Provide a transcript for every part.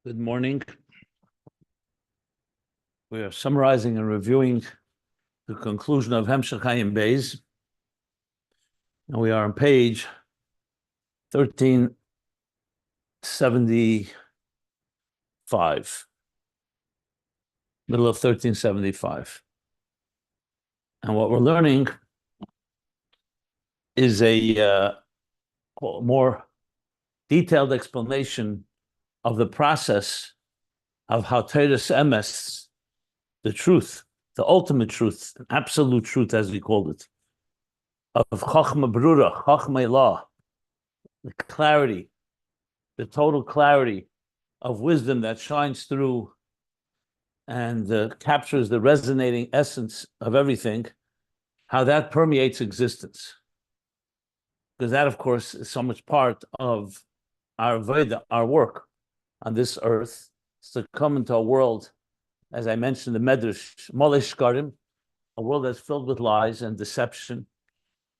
Good morning. We are summarizing and reviewing the conclusion of Ayin Beis, and we are on page 1375, middle of 1375. And what we're learning is a more detailed explanation of the process of how Teres Emes, the truth, the ultimate truth, absolute truth as we called it, of Chochma Brura, Chochma Law, the clarity, the total clarity of wisdom that shines through and captures the resonating essence of everything, how that permeates existence. Because that, of course, is so much part of our Veda, our work on this earth, is to come into a world, as I mentioned, the Medrash, Molish Shkarim, a world that's filled with lies and deception.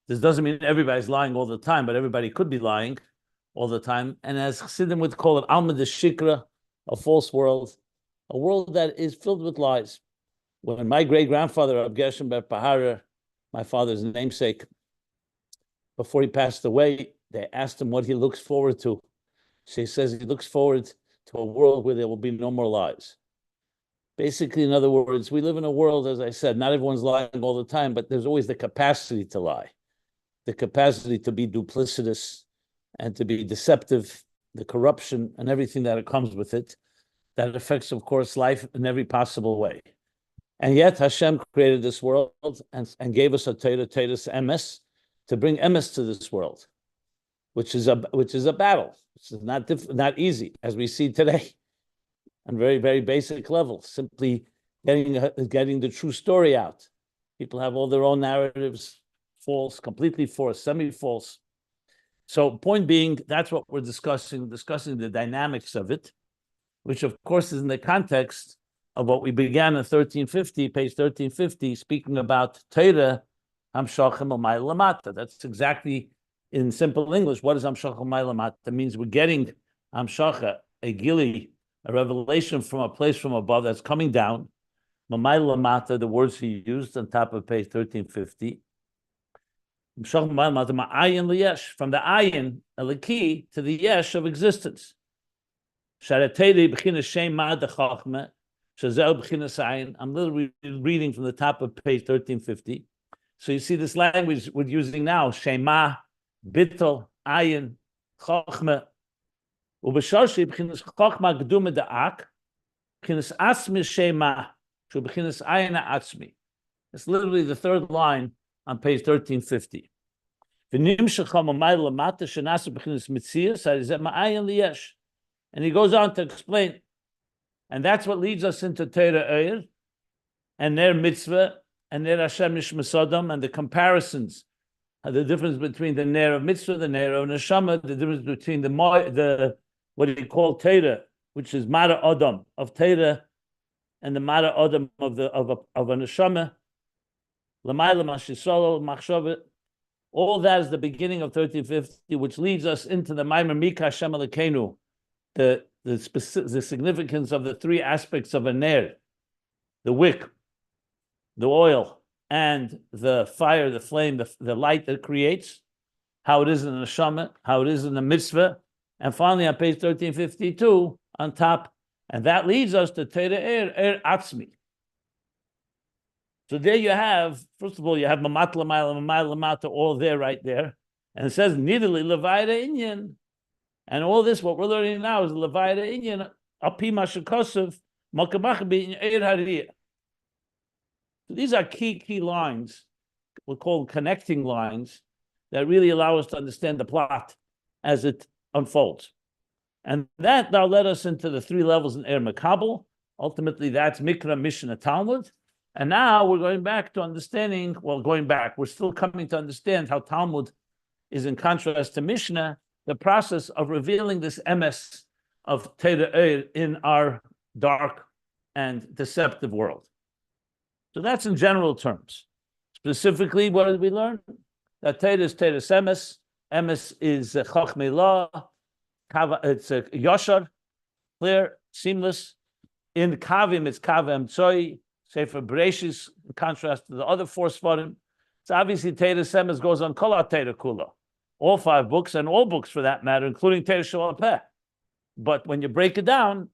This doesn't mean everybody's lying all the time, but everybody could be lying all the time. And as Chassidim would call it, Alma de Shikra, a false world, a world that is filled with lies. When my great-grandfather, Rav Gershom Ber Pahara, my father's namesake, before he passed away, they asked him what he looks forward to. So he says he looks forward to a world where there will be no more lies. Basically, in other words, we live in a world, as I said, not everyone's lying all the time, but there's always the capacity to lie, the capacity to be duplicitous and to be deceptive, the corruption and everything that comes with it, that affects, of course, life in every possible way. And yet Hashem created this world and gave us a Teres Emes to bring Emes to this world, which is a battle. It's not easy, as we see today, on very, very basic level, simply getting the true story out. People have all their own narratives, false, completely false, semi-false. So point being, that's what we're discussing the dynamics of it, which of course is in the context of what we began in 1350, page 1350, speaking about Torah, Hamshachim Almay Lamata. That's exactly, in simple English, what is Hamshachim Almay Lamata? That means we're getting Hamshacha, a gili, a revelation from a place from above that's coming down. Almay Lamata, the words he used on top of page 1350. Hamshachim Almay Lamata, Ma'ayin Liyesh, from the Ayin, Eliki, to the Yesh of existence. Sharatei B'chinas Shem Ma'ad Chachma, Shazel B'chinas Ayin. I'm literally reading from the top of page 1350. So you see this language we're using now, Shema, Bittel, Ayin, Chochma, Ubesharshi, B'chinas Chochma Gduma Da'ak, B'chinas Atzmi Shema, Shu B'chinas Ayin Atzmi. It's literally the third line on page 1350. V'nimshacham Amay Lamata Shenasa B'chinas Mitzias, Harizet Ma'ayin Liyesh. And he goes on to explain, and that's what leads us into Torah Eir, and their mitzvah, and their Hashem Nishmasodam, and the comparisons, the difference between the Ner of Mitzvah, the Ner of Neshama, the difference between the what he called Torah, which is Mara Adam of Torah, and the Mara Adam of a Neshama, L'mayla Mashisolo Machshava. All that is the beginning of 1350, which leads us into the Maimer Mika Hashem Elokeinu, the significance of the three aspects of a Ner, the wick, the oil, and the fire, the flame, the light that it creates, how it is in the neshama, how it is in the mitzvah, and finally on page 1352 on top, and that leads us to Torah Er Atzmi. So there you have, first of all, you have Mamat Lamayla, Mamayla Lamata, all there, right there, and it says Nidali Levayda Inyan, and all this, what we're learning now is Levayda Inyan, Api Mashakosov, Makabachabi in Er Hariyah. So these are key lines, we're called connecting lines, that really allow us to understand the plot as it unfolds. And that now led us into the three levels in Er Makabel. Ultimately, that's Mikra, Mishnah, Talmud. And now we're going back to understanding, we're still coming to understand how Talmud is in contrast to Mishnah, the process of revealing this emes of Torah Eir in our dark and deceptive world. So that's in general terms. Specifically, what did we learn? That Torah is Teres Emes. Emes is Chochmei Law. It's Yashar, clear. seamless. In Kavim, it's Kavim Tzoi, Sefer Bereshis, in contrast to the other four Svarim. It's obviously Teres Emes goes on Kol HaTeira Kula, all 5 books and all books for that matter, including Teres Shabbat Peh. But when you break it down,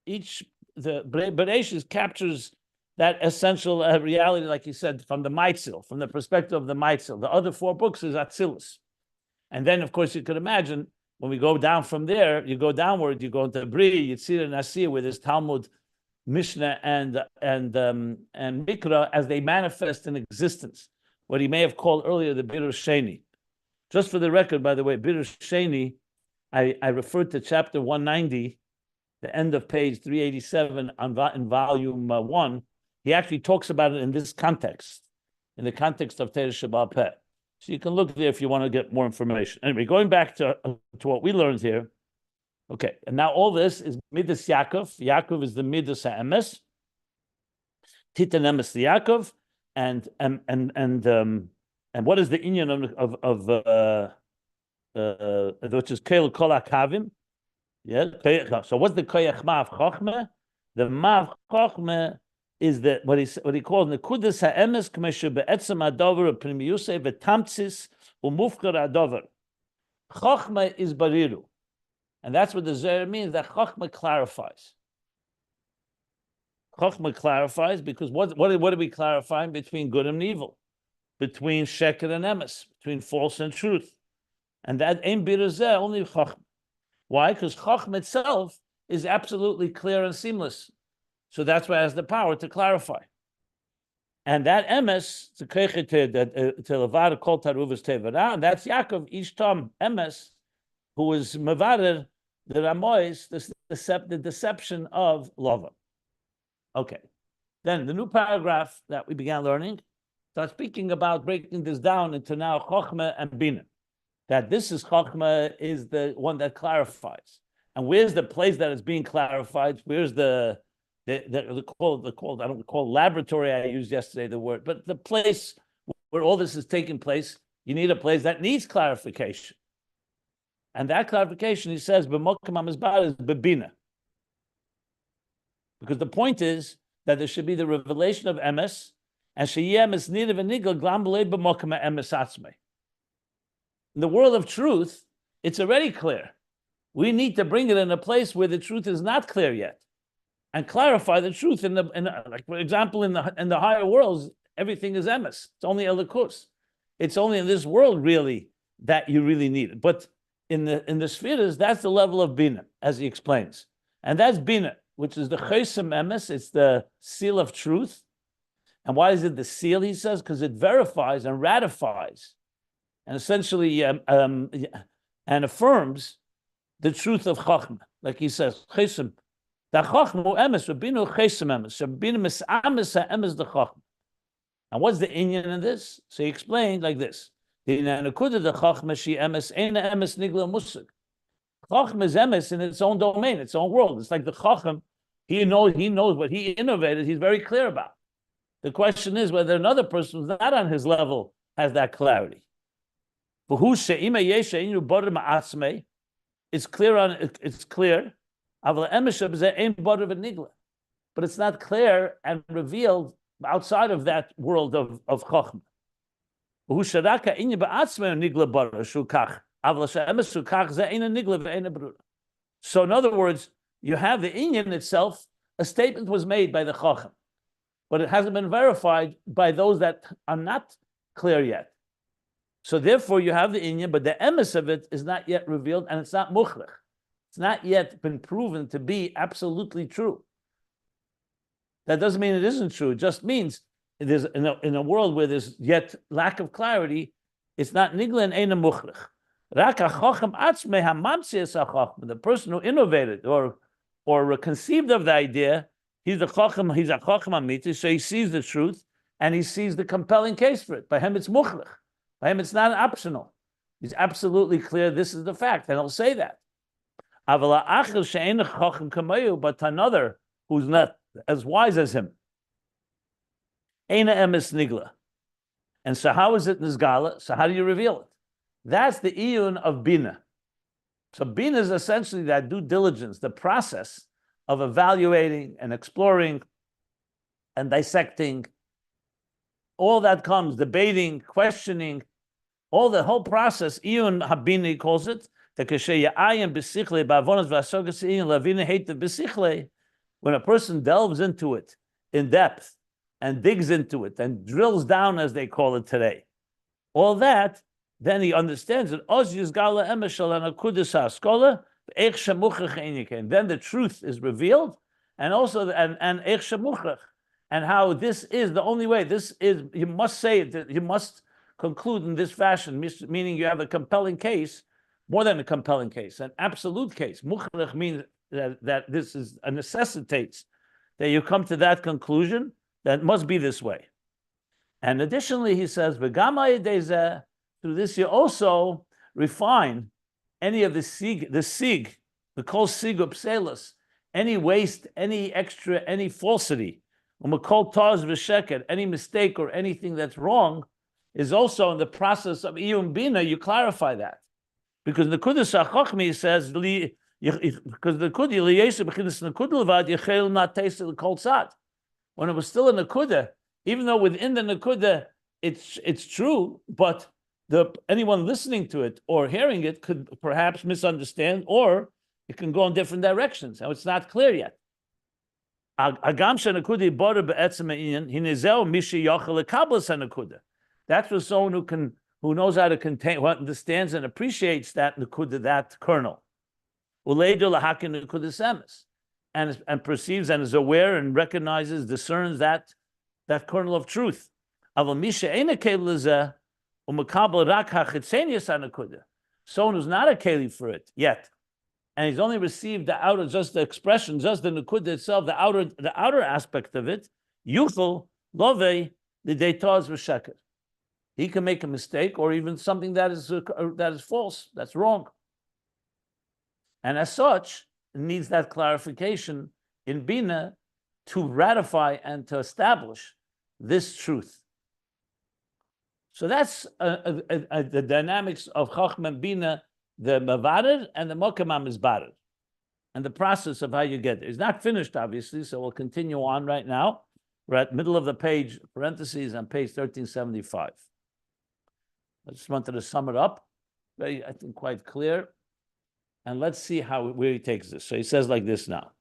the Bereshis captures that essential reality, like you said, from the Maitzil, from the perspective of the Maitzil. The other 4 books is Atzilus. And then, of course, you could imagine, when we go down from there, you go downward, you go into Biy'a, Yitzir and Asiyah, where there's Talmud, Mishnah, and Mikra as they manifest in existence. What he may have called earlier the Biy'a Sheni. Just for the record, by the way, Biy'a Sheni, I referred to chapter 190, the end of page 387 in volume 1. He actually talks about it in this context, in the context of Teres Shabbat Peh. So you can look there if you want to get more information. Anyway, going back to what we learned here. Okay, and now all this is Midas Yaakov. Yaakov is the Midas HaEmes. Titan Emes the Yaakov, and what is the inyan of which is Kel Kol HaKavim? Yeah. So what's the Koyach Ma'av Chochmeh? The Ma'av Chochmeh is the what he calls Nekudas HaEmes K'meshu Be'etzem HaDover P'nimiyusei V'tamtzis U'mufkar HaDover. Chochmeh is Bariru. And that's what the Zohar means, that Chochmah clarifies. Chochmah clarifies because what are we clarifying between good and evil? Between Sheker and Emes, between false and truth. And that Ein Birazeh, only Chochmah. Why? Because Chochmah itself is absolutely clear and seamless. So that's why it has the power to clarify. And that Emes, to Levar Kol Taruvas Tevara, and that's Yaakov, each time Emes, who is Mevarer, the Ramois, the deception of Lova. Okay. Then the new paragraph that we began learning starts speaking about breaking this down into now Chochmah and Bina. That this is Chochmah is the one that clarifies. And where's the place that is being clarified? Where's the called I don't call laboratory, I used yesterday the word, but the place where all this is taking place, you need a place that needs clarification. And that clarification, he says, b'mokem hamizbar is b'bina. Because the point is that there should be the revelation of emes, and sheyeh emes nida v'nigla glam b'lei b'mokem ha'emes atzmei. In the world of truth, it's already clear. We need to bring it in a place where the truth is not clear yet, and clarify the truth. Like for example, in the higher worlds, everything is emes. It's only elikus. It's only in this world really that you really need it. But in the spheres, that's the level of Bina, as he explains. And that's Bina, which is the Chesem Emes, it's the seal of truth. And why is it the seal, he says? Because it verifies and ratifies and essentially and affirms the truth of Chachma. Like he says, Chesem, the Chachma Emes, Rabbeinu Chesem Emes, Rabbeinu Misames HaEmes the Chachma. And what's the inyan in this? So he explained like this. Chachma is emes in its own domain, its own world. It's like the Chacham, he knows what he innovated, he's very clear about. The question is whether another person who's not on his level has that clarity. It's clear. But it's not clear and revealed outside of that world of Chachma. So in other words, you have the inyan itself, a statement was made by the Chacham, but it hasn't been verified by those that are not clear yet. So therefore you have the inyan, but the emes of it is not yet revealed, and it's not mukhrich. It's not yet been proven to be absolutely true. That doesn't mean it isn't true. It just means it is in a world where there's yet lack of clarity. It's not nigla and eina mukhrich. The person who innovated or conceived of the idea, he's a chacham amiti, so he sees the truth and he sees the compelling case for it. By him, it's mukhrich. By him, it's not optional. He's absolutely clear. This is the fact, and he'll say that. But another who's not as wise as him, eina emes nigla. And so how is it nizgala? So how do you reveal it? That's the iyun of Bina. So Bina is essentially that due diligence, the process of evaluating and exploring and dissecting. All that comes, debating, questioning, all the whole process. Iyun Habini calls it the Ayin Beis. When a person delves into it in depth and digs into it and drills down, as they call it today, all that, then he understands it. And then the truth is revealed, and also and how this is the only way. This is, you must say it, you must conclude in this fashion, meaning you have a compelling case, more than a compelling case, an absolute case. Mukhrich means that this is necessitates that you come to that conclusion that must be this way. And additionally, he says, through this you also refine any of the kol sig upselis, any waste, any extra, any falsity, any mistake or anything that's wrong, is also in the process of Iyun Bina. You clarify that, because the Kudas HaChochmi says, because the Kudah when it was still in the Kudah, even though within the Nakuda it's true, but anyone listening to it or hearing it could perhaps misunderstand, or it can go in different directions. Now it's not clear yet. That's for someone who knows how to contain, who understands and appreciates that Nakuda, that kernel. And perceives and is aware and recognizes, discerns that kernel of truth. Someone who's not a keli for it yet, and he's only received the outer, just the expression, just the Nakuda itself, the outer aspect of it. Yuchel love the deitaz v'sheker. He can make a mistake, or even something that is false, that's wrong. And as such, it needs that clarification in Bina to ratify and to establish this truth. So that's the dynamics of Chachma and Bina, the Mavarid and the Mokama Mizbarid, and the process of how you get there. It's not finished, obviously, so we'll continue on right now. We're at middle of the page, parentheses, on page 1375. I just wanted to sum it up, very, I think, quite clear. And let's see where he takes this. So he says like this now.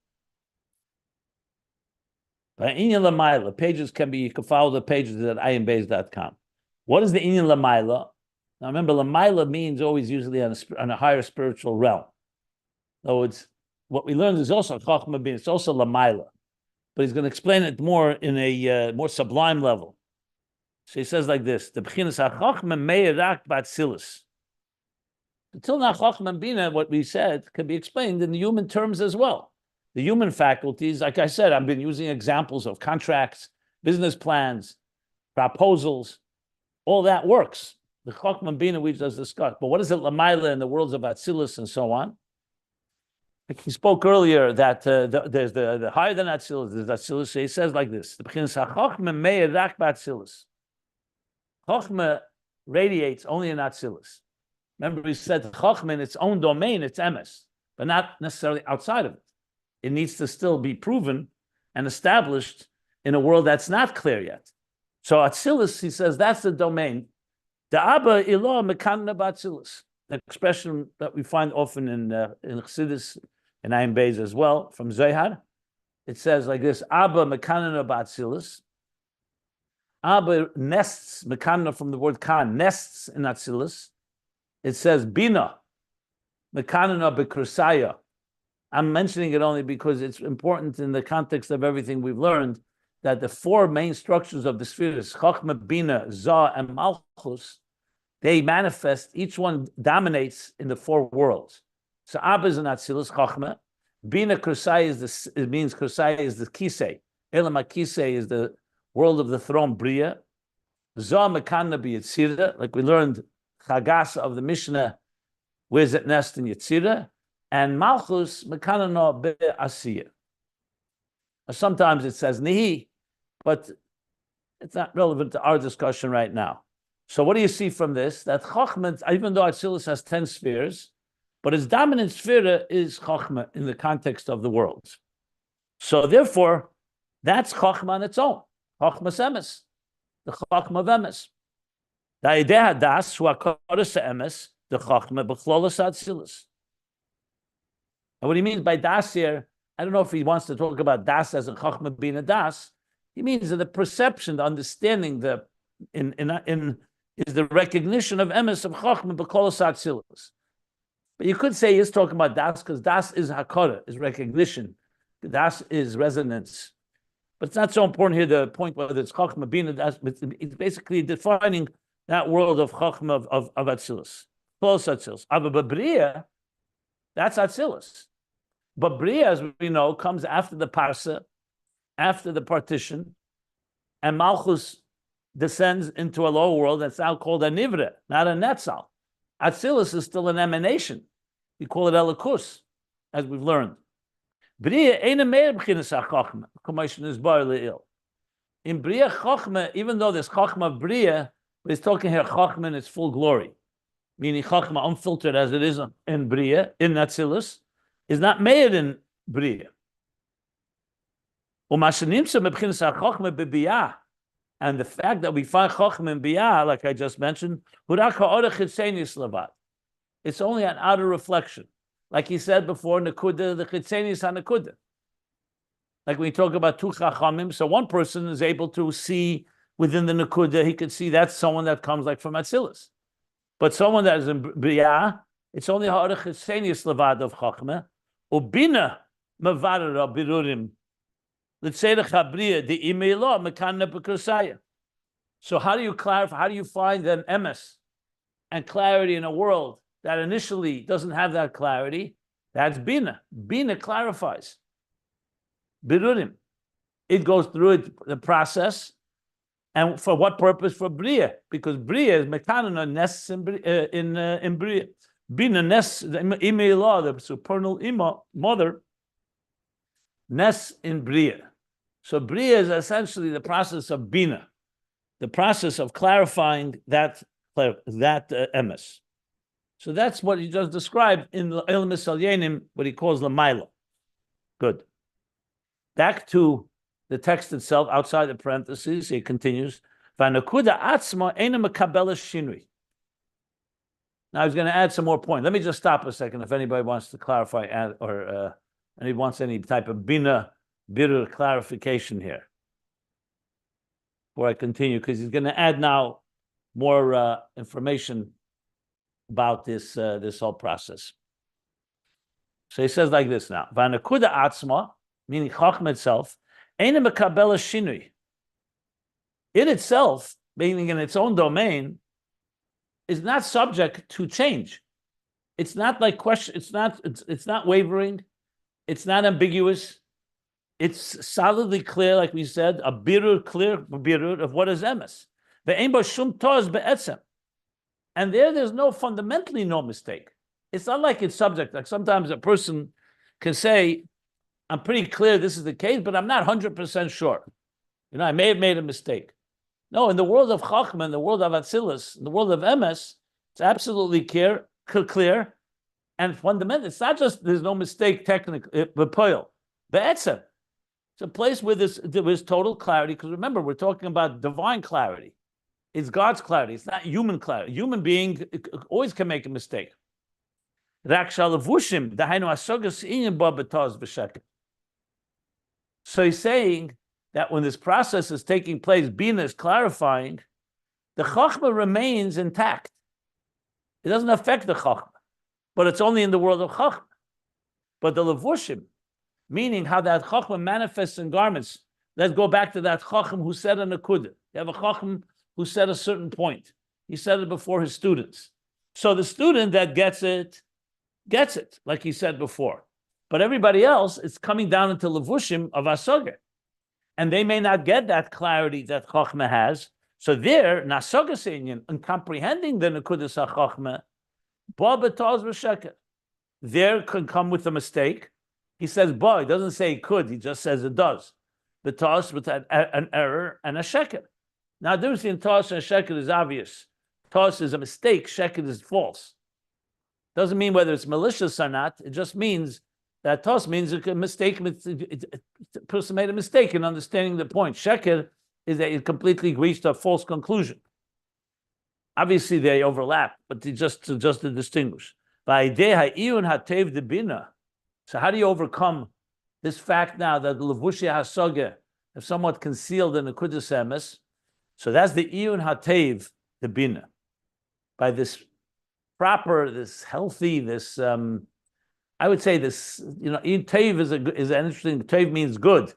By Inyan Lamaila, pages you can follow the pages at ayinbeis.com. What is the Inyan Lamaila? Now remember, Lamaila means always usually on a higher spiritual realm. So it's what we learned is also Chachma Bina, it's also Lamaila. But he's going to explain it more in a more sublime level. So he says like this: the B'chinas HaChachma Me'erak B'Atzilus. Until now, Chachma and Bina, what we said, can be explained in the human terms as well. The human faculties, like I said, I've been using examples of contracts, business plans, proposals, all that works. The Chachma and Bina we've just discussed. But what is it, Lamaila, in the worlds of Atzilus and so on? Like he spoke earlier that there's the higher than Atzilus, there's Atzilus. So he says like this: the B'chinas HaChachma Me'erak B'Atzilus. Chachma radiates only in Atzilus. Remember, we said Chachma in its own domain, it's emes, but not necessarily outside of it. It needs to still be proven and established in a world that's not clear yet. So Atzilus, he says, that's the domain. The Abba Ilah Mekanna B'Atzilus, the expression that we find often in Chassidus and Ayin Beis as well, from Zohar. It says like this: Abba Mekanna B'Atzilus. Abba nests, Mekanna from the word kan, nests in Atzilus. It says Bina, Mekanana B'Krusaya. I'm mentioning it only because it's important in the context of everything we've learned, that the four main structures of the spheres, Chachma, Bina, Zah, and Malchus, they manifest, each one dominates in the four worlds. So Abba is an Atzilus, Chachma. Bina Krusaya it means Krusaya is the Kisei. Elam HaKisei is the world of the throne, Biy'a. Zah Mekanana B'Yetzirah, like we learned Chagas of the Mishnah, where's it nest in Yetzirah? And Malchus, Mekanano Be'asiyah. Sometimes it says Nihi, but it's not relevant to our discussion right now. So what do you see from this? That Chachma, even though Atzilus has 10 spheres, but its dominant sphere is Chachma in the context of the worlds. So therefore, that's Chachma on its own. Chachma Emes, the Chachma of Emes. The idea das who Akoros Emes, the Chachma b'chlolos Atzilus. And what he means by das here, I don't know if he wants to talk about das as a Chachma Bina das. He means that the perception, the understanding, is the recognition of Emes of Chachma b'chlolos Atzilus. But you could say he's talking about das because das is Hakara, is recognition. Das is resonance. But it's not so important here, the point whether it's Chachma, Bina, das, it's basically defining that world of Chachma of Atzilus. Close Atzilus. But Biy'a, that's Atzilus. But Biy'a, as we know, comes after the Parsa, after the partition, and Malchus descends into a lower world that's now called a Nivre, not a Netzal. Atzilus is still an emanation. We call it Elikus, as we've learned. Biy'a ain't a meir b'chinas ha'chachma. Commission is bar le'il. In Biy'a chachma, even though there's chachma of Biy'a, but he's talking here chachma in its full glory, meaning chachma unfiltered as it is in Biy'a, in Atzilus, is not meir in Biy'a. U'mashenimsa b'chinas ha'chachma b'Biy'a, and the fact that we find chachma in Biy'a, like I just mentioned, hurak ha'orach chitzenis levad. It's only an outer reflection. Like he said before, Nakuda, the Chitzenis HaNakuda. Like when we talk about two Chachamim, so one person is able to see within the Nakuda, he could see that's someone that comes like from Atzilus. But someone that is in Biy'a, it's only Ha'arech Chitzenis Levad of Chachma, Ubina Mavadara Birurim, L'tzedech HaBriya, the Imeilah, Mekanna B'Kursaya. So how do you clarify, how do you find an emes and clarity in a world that initially doesn't have that clarity? That's Bina. Bina clarifies. Birurim. It goes through the process. And for what purpose? For Biy'a. Because Biy'a is mekanana nes in Biy'a. Bina nes, the Imeilah, the supernal Ima, mother, nes in Biy'a. So Biy'a is essentially the process of Bina, the process of clarifying that emes. So that's what he just described in the Ilm Salyenim, what he calls Lamaila. Good. Back to the text itself, outside the parentheses, he continues, Vanakuda atzma eina mekabela shinui. Now he's going to add some more points. Let me just stop a second if anybody wants to clarify or anybody wants any type of bina bitter clarification here. Before I continue, because he's going to add now more information about this whole process. So he says like this now: Vanakuda atzma, meaning Chachma itself, eina mekabela shinui. It itself, meaning in its own domain, is not subject to change. It's not like question. It's not wavering. It's not ambiguous. It's solidly clear, like we said, a clear birur of what is emes. Ve'ein bo shum toz be'etzem. And there's fundamentally no mistake. It's not like it's subject. Like sometimes a person can say, I'm pretty clear this is the case, but I'm not 100% sure. I may have made a mistake. No, in the world of Chachma, in the world of Atzilus, in the world of Emes, it's absolutely clear, and fundamental. It's not just there's no mistake technically, but Be'etzem. It's a place where there is total clarity, because remember, we're talking about divine clarity. It's God's clarity. It's not human clarity. Human being always can make a mistake. So he's saying that when this process is taking place, Bina is clarifying, the Chachma remains intact. It doesn't affect the Chachma, but it's only in the world of Chachma. But the Levushim, meaning how that Chachma manifests in garments, let's go back to that Chacham who said a Nakuda. You have a Chacham who said a certain point. He said it before his students. So the student that gets it, like he said before. But everybody else is coming down into Levushim of Asoga. And they may not get that clarity that Chachma has. So there, Nasogas Inyan, in comprehending the Nakudas HaChachma, Ba B'taz V'Sheker, there can come with a mistake. He says Ba, he doesn't say it could, he just says it does. B'taz with an error and a Sheker. Now, the difference between Taz and Sheker is obvious. Taz is a mistake, Sheker is false. Doesn't mean whether it's malicious or not, it just means That tos means a mistake. The person made a mistake in understanding the point. Sheker is that it completely reached a false conclusion. Obviously, they overlap, but just to distinguish. So how do you overcome this fact now that the levushi hasoge have somewhat concealed in the nekudas emes? So that's the iyun hatev, the bina. By this proper, this healthy, this I would say this, tev is an interesting. Tev means good,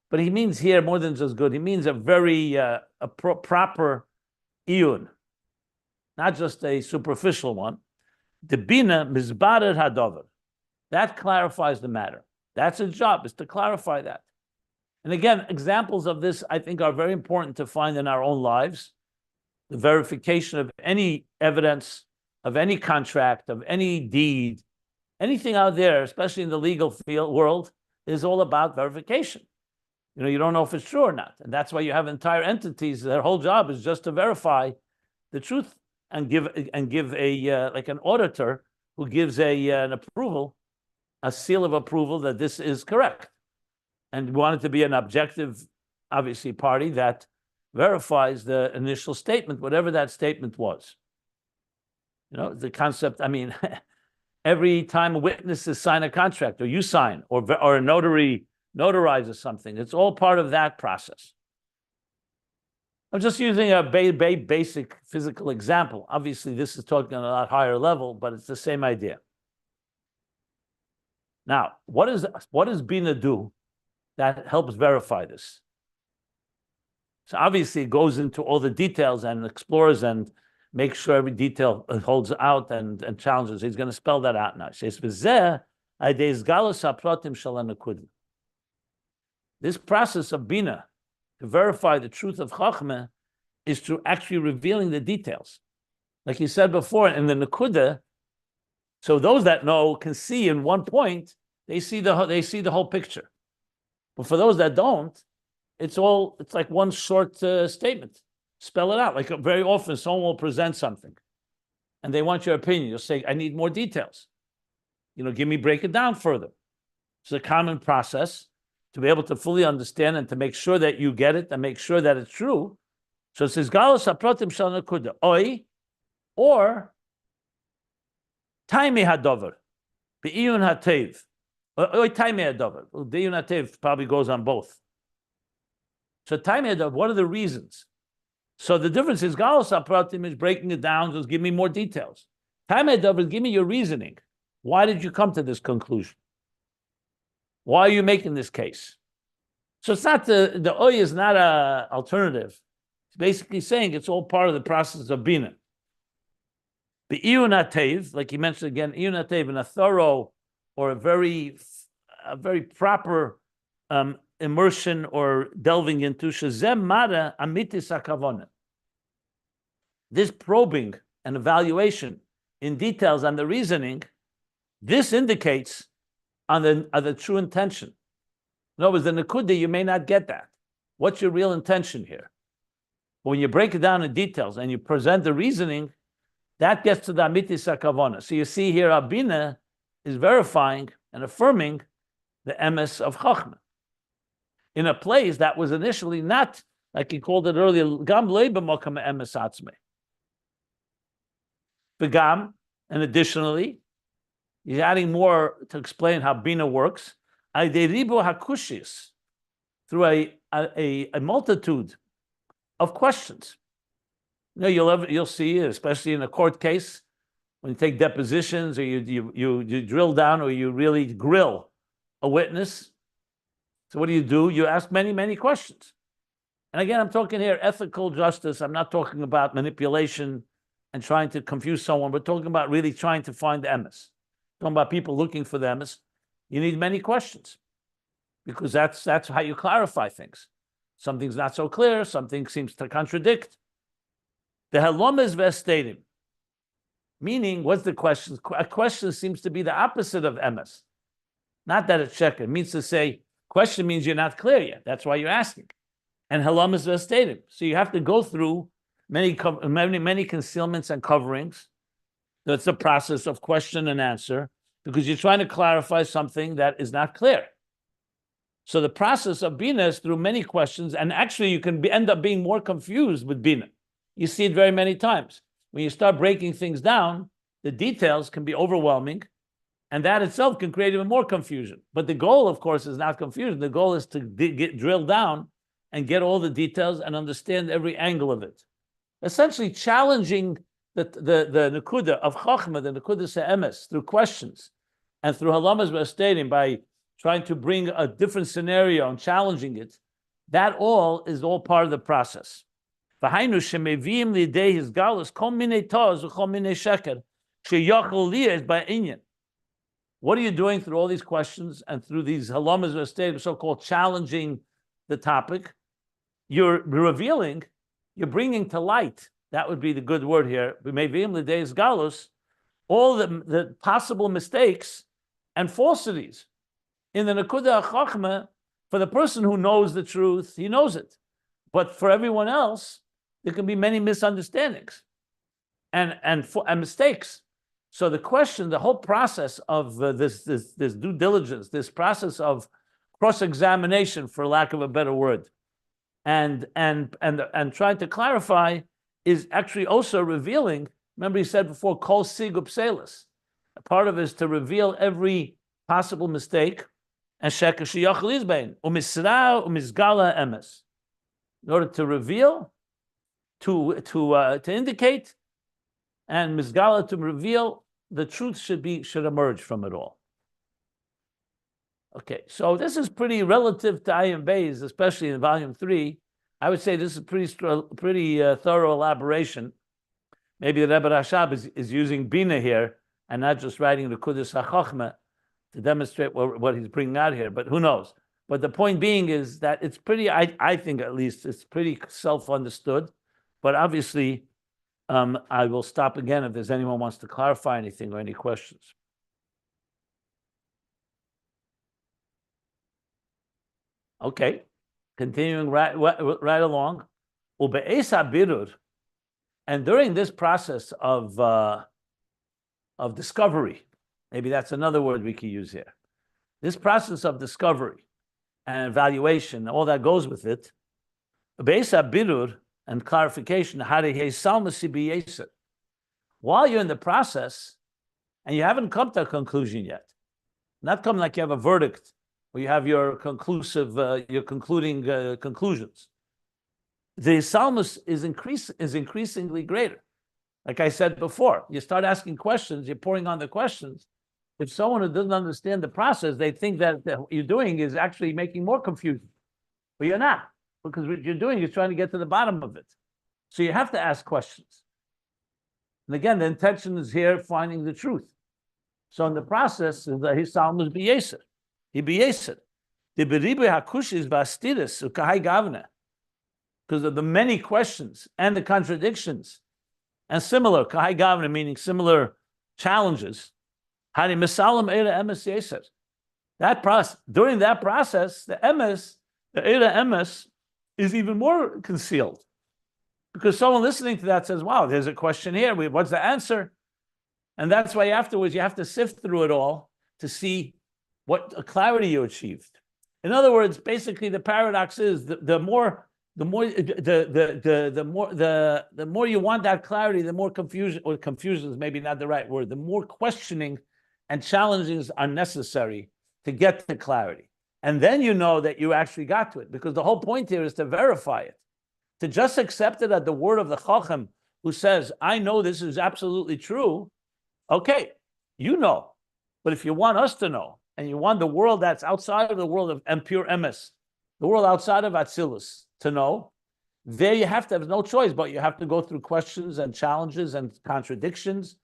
but he means here more than just good. He means a very proper iyun, not just a superficial one. The bina mizbarer hadover, that clarifies the matter. That's its job, is to clarify that. And again, examples of this I think are very important to find in our own lives. The verification of any evidence, of any contract, of any deed. Anything out there, especially in the legal field world, is all about verification. You don't know if it's true or not, and that's why you have entire entities. Their whole job is just to verify the truth and give a like an auditor who gives an approval, a seal of approval that this is correct, and we want it to be an objective, obviously, party that verifies the initial statement, whatever that statement was. The concept. I mean. Every time a witness sign a contract, or you sign, or a notary notarizes something, it's all part of that process. I'm just using a basic physical example. Obviously, this is talking on a lot higher level, but it's the same idea. Now, what does Bina do that helps verify this? So obviously, it goes into all the details and explores and make sure every detail holds out and challenges. He's going to spell that out now. He says, this process of Bina, to verify the truth of Chachma, is through actually revealing the details. Like you said before, in the Nekuda, so those that know can see in one point, they see the whole picture. But for those that don't, it's like one short statement. Spell it out. Like very often someone will present something and they want your opinion. You'll say, I need more details. Break it down further. It's a common process to be able to fully understand and to make sure that you get it and make sure that it's true. So it says, Galos haprotim shel nekuda. Oi, or taimi hadover, be'iyun hatev. Oi taimi hadover. Be'iyun hatev probably goes on both. So taimi hadover, what are the reasons? So the difference is Galos haprotim is breaking it down, just give me more details. Taimi hadover, give me your reasoning. Why did you come to this conclusion? Why are you making this case? So it's not the oy is not an alternative. It's basically saying it's all part of the process of Bina. The iyun hatev, like you mentioned again, iyun hatev, in a thorough or a very proper immersion or delving into shezem mara amitis hakavona. This probing and evaluation in details on the reasoning, this indicates on the true intention. In other words, the nekuda, you may not get that. What's your real intention here? But when you break it down in details and you present the reasoning, that gets to the amitis hakavona. So you see here, Bina is verifying and affirming the emes of Chachma in a place that was initially not, like he called it earlier, gam lo b'mokam emes atzmei. Begam, and additionally, he's adding more to explain how Bina works. Hakushis, through a multitude of questions. You'll see, especially in a court case, when you take depositions or you drill down or you really grill a witness. So what do? You ask many, many questions. And again, I'm talking here ethical justice. I'm not talking about manipulation and trying to confuse someone. We're talking about really trying to find the emes. Talking about people looking for the emes. You need many questions because that's how you clarify things. Something's not so clear. Something seems to contradict. The halomas vestadim, meaning, what's the question? A question seems to be the opposite of emes. Not that it's sheker. It means to say, question means you're not clear yet. That's why you're asking. And halomas vestadim. So you have to go through many concealments and coverings. That's a process of question and answer. because you're trying to clarify something that is not clear. So the process of Bina is through many questions, and actually you can end up being more confused with Bina. You see it very many times. When you start breaking things down, the details can be overwhelming, and that itself can create even more confusion. But the goal, of course, is not confusion. The goal is to get drilled down and get all the details and understand every angle of it. Essentially challenging the Nakuda of Chachma, the Nakuda Se'emes, through questions and through Halamas B'Asteirim, by trying to bring a different scenario and challenging it. That all is all part of the process. What are you doing through all these questions and through these Halamas B'Asteirim, so-called challenging the topic? You're revealing, you're bringing to light, that would be the good word here, all the possible mistakes and falsities. In the Nakuda Chachma, for the person who knows the truth, he knows it. But for everyone else, there can be many misunderstandings and mistakes. So the question, the whole process of this due diligence, this process of cross-examination, for lack of a better word, and trying to clarify, is actually also revealing. Remember, he said before, kol sig upselis. A part of it is to reveal every possible mistake, and sheker sheyachal izbein umisra umisgala emes. In order to reveal, to indicate, and misgala to reveal, the truth should emerge from it all. Okay, so this is pretty relative to Ayin Beis, especially in volume 3. I would say this is pretty thorough elaboration. Maybe the Rebbe Rashab is using Bina here and not just writing the Kudus HaChochma to demonstrate what he's bringing out here, but who knows? But the point being is that it's pretty, I think at least, it's pretty self-understood. But obviously, I will stop again if there's anyone who wants to clarify anything or any questions. Okay, continuing right along. And during this process of discovery, maybe that's another word we could use here. This process of discovery and evaluation, all that goes with it, and clarification, while you're in the process and you haven't come to a conclusion yet, not come like you have a verdict where you have your concluding conclusions. The Salmus is increasingly greater. Like I said before, you start asking questions, you're pouring on the questions. If someone who doesn't understand the process, they think that what you're doing is actually making more confusion. But you're not, because what you're doing is trying to get to the bottom of it. So you have to ask questions. And again, the intention is here finding the truth. So in the process, his Salmus Biy'a. He Biy'a. The beribe hakushis bastiris ukahai gavna, because of the many questions and the contradictions and similar kahai gavna, meaning similar challenges. Hani misalam eira emes yeser. That process, during that process, the emes, the eira emes, is even more concealed, because someone listening to that says, "Wow, there's a question here. What's the answer?" And that's why afterwards you have to sift through it all to see what clarity you achieved. In other words, basically the paradox is the more you want that clarity, the more confusion, or confusion is maybe not the right word, the more questioning and challenges are necessary to get to clarity. And then you know that you actually got to it, because the whole point here is to verify it. To just accept it at the word of the Chacham who says, I know this is absolutely true, okay, you know. But if you want us to know, and you want the world that's outside of the world of pure emes, the world outside of Atzilus, to know, there you have to have no choice, but you have to go through questions and challenges and contradictions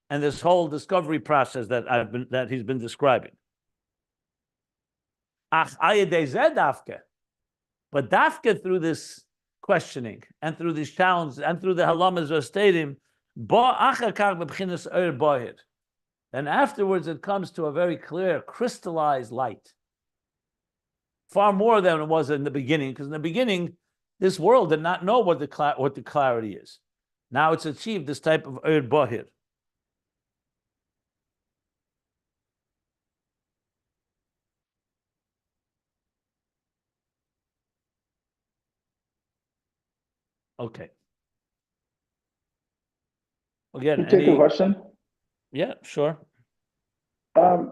and this whole discovery process that he's been describing. But dafke through this questioning and through these challenges and through the halamas v'asteirim, and afterwards it comes to a very clear, crystallized light. Far more than it was in the beginning, because in the beginning, this world did not know what the clarity is. Now it's achieved this type of Ur Bahir. Okay. Again, Can you take a question? Yeah, sure. I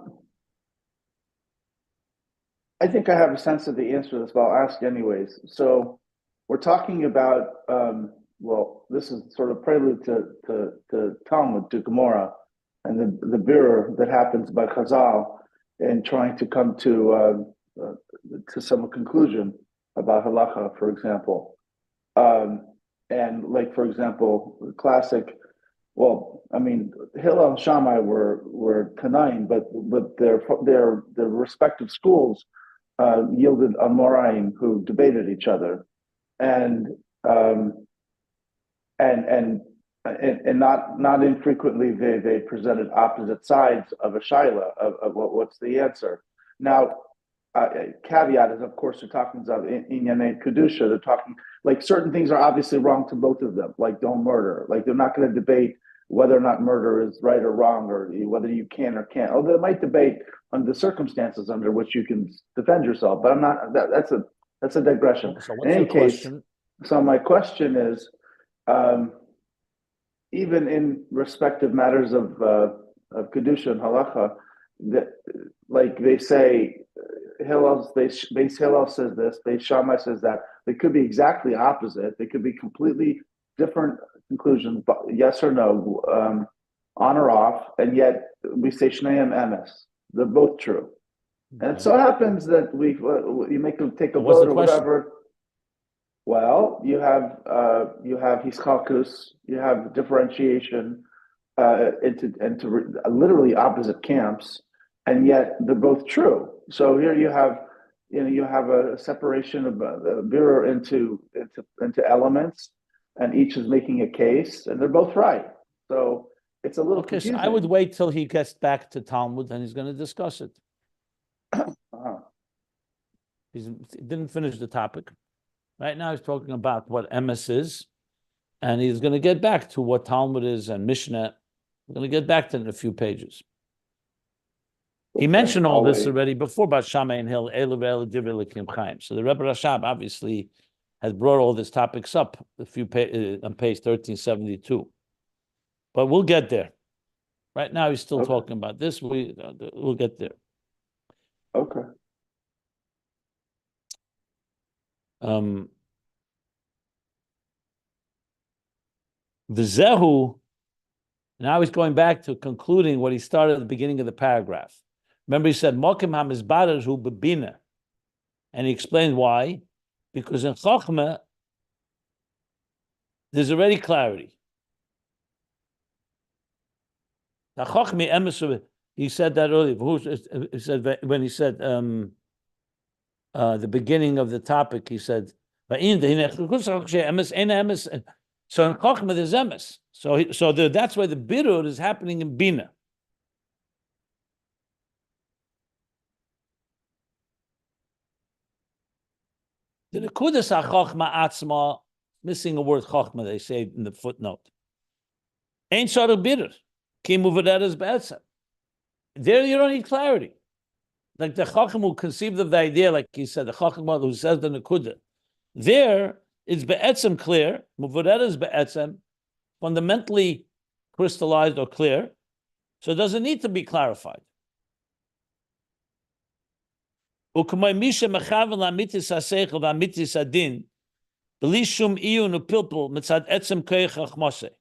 think I have a sense of the answer to this, but I'll ask anyways. So we're talking about, well, this is sort of prelude to Talmud, to Gemara, and the Biy'a that happens by Chazal in trying to come to some conclusion about halacha, for example. And like, for example, the classic, well, I mean, Hillel and Shammai were Tanaim, but their respective schools yielded Amoraim who debated each other, and not infrequently they presented opposite sides of a shaila of what's the answer. Now, caveat is, of course, they're talking about Inyanei Kedusha. They're talking like certain things are obviously wrong to both of them, like don't murder. Like they're not going to debate whether or not murder is right or wrong, or whether you can or can't. Although they might debate under the circumstances under which you can defend yourself. But I'm not. That's a digression. So in any case, so my question is, even in respective matters of kedusha and halacha, that like they say, Hillel says this, Beis Shammai says that. They could be exactly opposite. They could be completely different conclusions, but yes or no, on or off, and yet we say Shneim Emes. They're both true. And it so happens that you make them take a vote or whatever. Well, you have hischalkus, you have differentiation into literally opposite camps, and yet they're both true. So here you have a separation of the Biy'a into elements, and each is making a case, and they're both right. So it's a little confusing. So I would wait till he gets back to Talmud, and he's going to discuss it. He didn't finish the topic. Right now he's talking about what emes is, and he's going to get back to what Talmud is and Mishnah. We're going to get back to it in a few pages. He mentioned all this already before about Shammai and Hill. So the Rebbe Rashab obviously has brought all these topics up on page 1372. But we'll get there. Right now he's still talking about this. We'll get there. Okay. V'zehu, now he's going back to concluding what he started at the beginning of the paragraph. Remember he said, Mokim hamizbarer hu b'bina. And he explained why. Because in Chochmah, there's already clarity. He said that earlier. He said when he said the beginning of the topic, he said, so in Chochmah there's emes. So that's why the birur is happening in Bina. The nekudas ha-chochma atzma, missing a word chochma, they say in the footnote. Ain't sort of birur. There you don't need clarity. Like the Chacham who conceived of the idea, like he said, the Chacham who says the Nekuda. There, it's be'etzem clear, Muvarer is be'etzem, fundamentally crystallized or clear, so it doesn't need to be clarified. U'k'may misha mechaven la'amitis ha'seichel v'amitis ha'din, b'li shum iyun u'pilpul mitzad etzem koyach ha'chmoseh.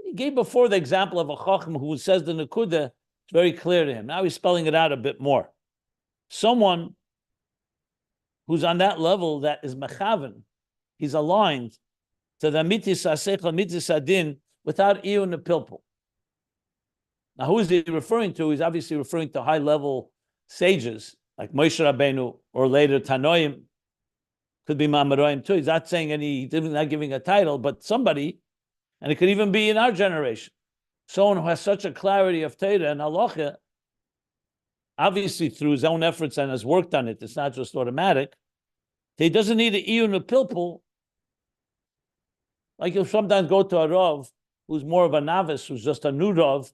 He gave before the example of a Chacham who says the Nekuda, it's very clear to him. Now he's spelling it out a bit more. Someone who's on that level that is mechaven, he's aligned to the mitis ha'seichel, mitis ha'din, without iyun nepilpul. Now who is he referring to? He's obviously referring to high-level sages, like Moshe Rabbeinu, or later Tanoim, could be Ma'amaroim too. He's not saying he's not giving a title, but somebody, and it could even be in our generation. Someone who has such a clarity of Torah and halacha, obviously through his own efforts and has worked on it, it's not just automatic. He doesn't need an iyun or pilpul. Like you'll sometimes go to a Rav who's more of a novice, who's just a new Rav,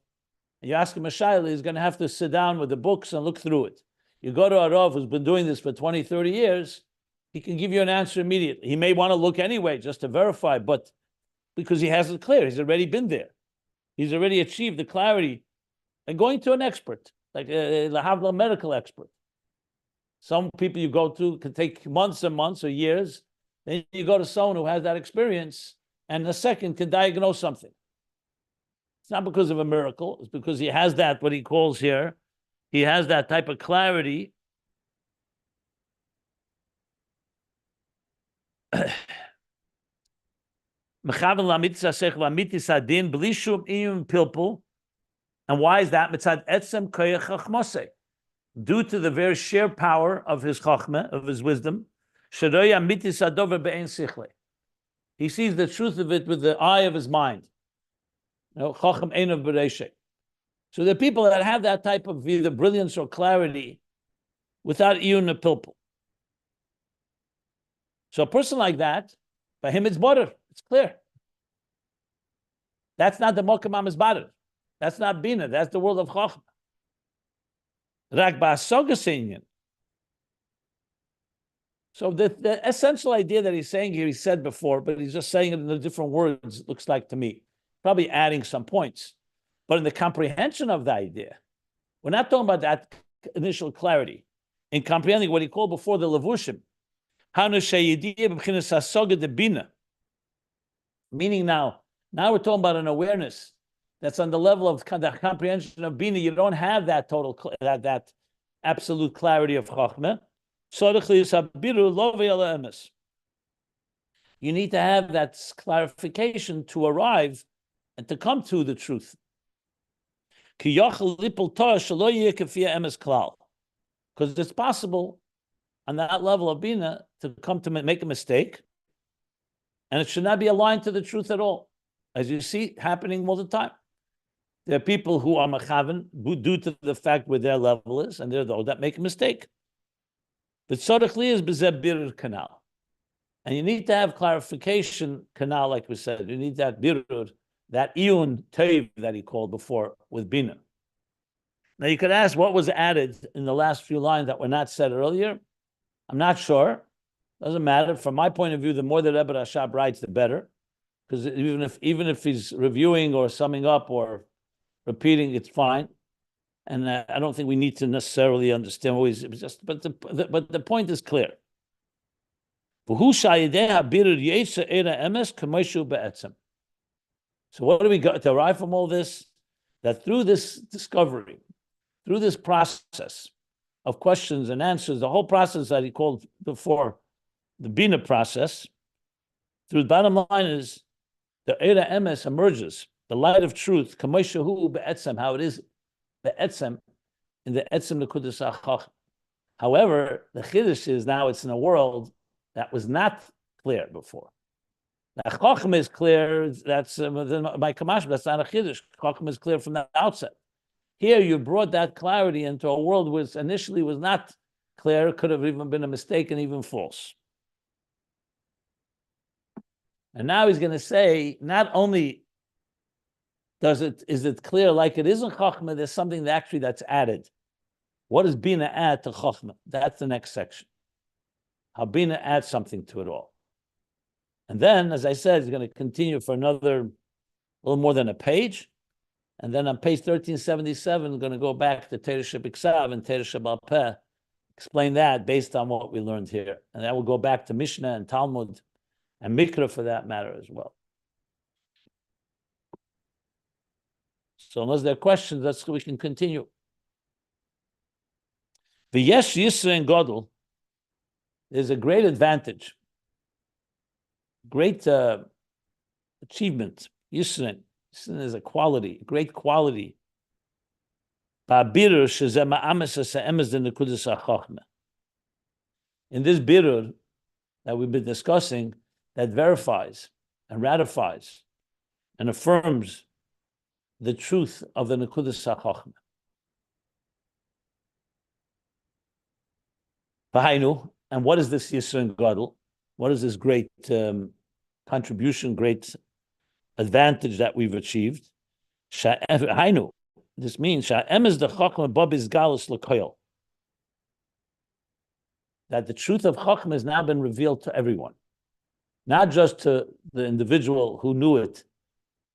and you ask him a shayla, he's going to have to sit down with the books and look through it. You go to a Rav who's been doing this for 20, 30 years, he can give you an answer immediately. He may want to look anyway just to verify, but because he has it clear, he's already been there. He's already achieved the clarity. And going to an expert, like a medical expert. Some people you go to can take months and months or years. Then you go to someone who has that experience and in a second can diagnose something. It's not because of a miracle. It's because he has that, what he calls here, he has that type of clarity. And why is that? Due to the very sheer power of his chachma, of his wisdom. He sees the truth of it with the eye of his mind. So the people that have that type of either brilliance or clarity without iyun pilpul. So a person like that, by him it's butter. It's clear. That's not the mokamam is butter. That's not Bina. That's the world of chachma. Rak ba'asogas. So the essential idea that he's saying here, he said before, but he's just saying it in the different words, it looks like to me. Probably adding some points. But in the comprehension of the idea, we're not talking about that initial clarity. In comprehending what he called before the levushim, meaning now we're talking about an awareness that's on the level of the comprehension of Bina. You don't have that total, that absolute clarity of Chachma. You need to have that clarification to arrive and to come to the truth. Because it's possible on that level of Bina to come to make a mistake, and it should not be aligned to the truth at all, as you see happening all the time. There are people who are machaven due to the fact where their level is, and they're those that make a mistake. But tzorich is b'zeh birur kanal, and you need to have clarification kanal, like we said. You need that birur, that iyun teiv that he called before with Bina. Now you could ask what was added in the last few lines that were not said earlier. I'm not sure. Doesn't matter. From my point of view, the more the Rebbe Rashab writes, the better. Because even if he's reviewing or summing up or repeating, it's fine. And I don't think we need to necessarily understand what he's just. But the point is clear. So what do we got to arrive from all this? That through this discovery, through this process of questions and answers, the whole process that he called before the Bina process, through the bottom line is the Eira Emes emerges, the light of truth, how it is the Etzem in the Etzem Nekudas HaChachma. However, the Chiddush is now it's in a world that was not clear before. Now, Chachma is clear, that's by Kamash, that's not a Chiddush. Chachma is clear from the outset. Here you brought that clarity into a world which initially was not clear, could have even been a mistake and even false. And now he's going to say, not only is it clear like it is in Chachma, there's something that's added. What does Bina add to Chachma? That's the next section. How Bina adds something to it all. And then, as I said, he's going to continue for another little more than a page. And then on page 1377, we're going to go back to Teresh B'Ksav and Teresh B'Al Peh, explain that based on what we learned here. And that will go back to Mishnah and Talmud and Mikra for that matter as well. So unless there are questions, we can continue. The Yesh Yisra and Godel, there's a great advantage, great achievement. Yisra is a quality, great quality. In this birur that we've been discussing, that verifies and ratifies and affirms the truth of the Nekudas HaChachma. And what is this Yisra and Gadol? What is this great contribution, great advantage that we've achieved? This means Sha'em is the Chachma Bobis Galus L'Koyel. that the truth of Chachma has now been revealed to everyone, not just to the individual who knew it,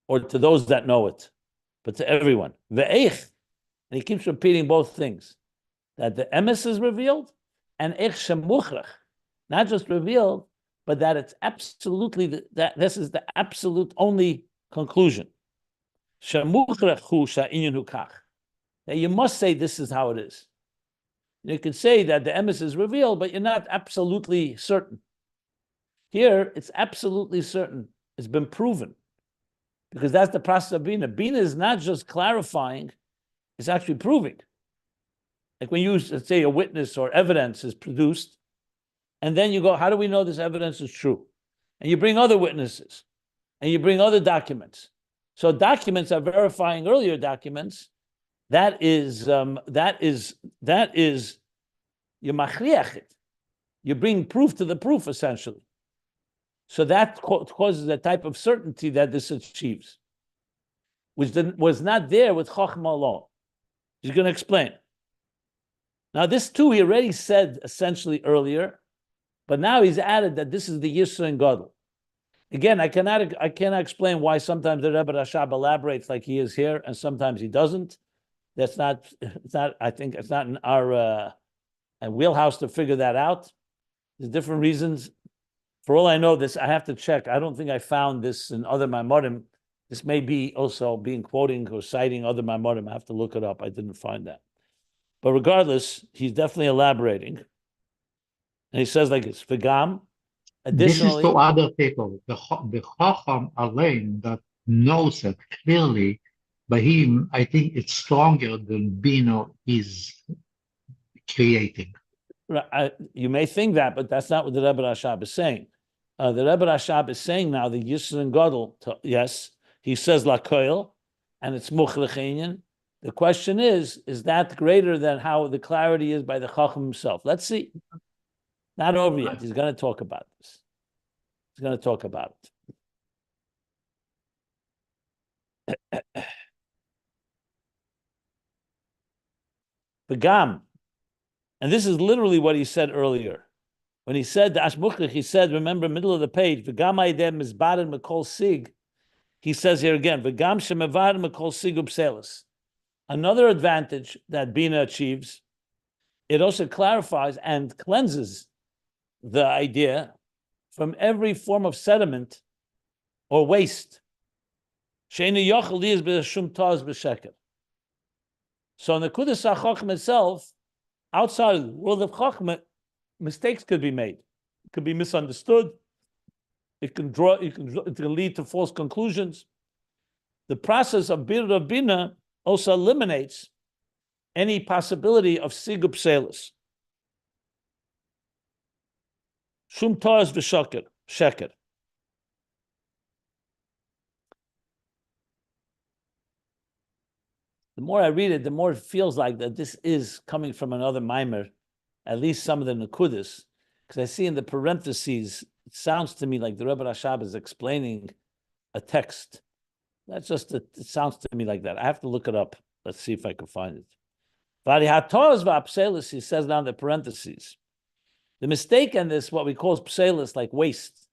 or to those that know it, but to everyone. Ve'ech, and he keeps repeating both things, that the emes is revealed, and ech shemuchrach, not just revealed, but that it's absolutely, that this is the absolute only conclusion. Shemuchrach hu sha'inyan hu kach. That you must say this is how it is. You can say that the emes is revealed, but you're not absolutely certain. Here, it's absolutely certain. It's been proven. Because that's the process of Bina. Bina is not just clarifying, it's actually proving. Like when you say a witness or evidence is produced, and then you go, how do we know this evidence is true? And you bring other witnesses, and you bring other documents. So documents are verifying earlier documents. That is you machriach it. You bring proof to the proof, essentially. So that causes a type of certainty that this achieves, which was not there with Chachma alone. He's going to explain. Now, this too, he already said essentially earlier, but now he's added that this is the Yisra and Gadol. Again, I cannot explain why sometimes the Rebbe Rashab elaborates like he is here, and sometimes he doesn't. It's not. I think it's not in our wheelhouse to figure that out. There's different reasons. For all I know, this I have to check. I don't think I found this in other Maimorim. This may be also being quoting or citing other Maimorim. I have to look it up. I didn't find that. But regardless, he's definitely elaborating. And he says like this, V'gam, additionally... This is to other people. The Chacham alone that knows it clearly, by him, I think it's stronger than Bina is creating. You may think that, but that's not what the Rebbe Rashab is saying. The Rebbe Rashab is saying now the Yisr and Gadol, yes, he says Lakoil, and it's Muchlech. The question is that greater than how the clarity is by the Chacham himself? Let's see. Not over yet. He's going to talk about this. He's going to talk about it. The Gam. And this is literally what he said earlier. When he said the Ashmuchlich, he said, remember, middle of the page, V'gam ha'idem mizbaden mekol sig. He says here again, V'gam shemevaden mekol sig upselis. Another advantage that Bina achieves, it also clarifies and cleanses the idea from every form of sediment or waste. She'enu yochel liyaz b'shum taz b'sheker. So in the Kudas HaChacham itself, outside of the world of Chachma, mistakes could be made. It could be misunderstood. It can lead to false conclusions. The process of Bina also eliminates any possibility of Sigub Selis. Shum Taz v'Sheker. The more I read it, the more it feels like that this is coming from another mimer, at least some of the Nakudas, because I see in the parentheses, it sounds to me like the Rebbe Rashab is explaining a text. That's just, it sounds to me like that. I have to look it up. Let's see if I can find it. V'Hataz v'Apselis, he says down the parentheses. The mistake in this, what we call pselis, like waste.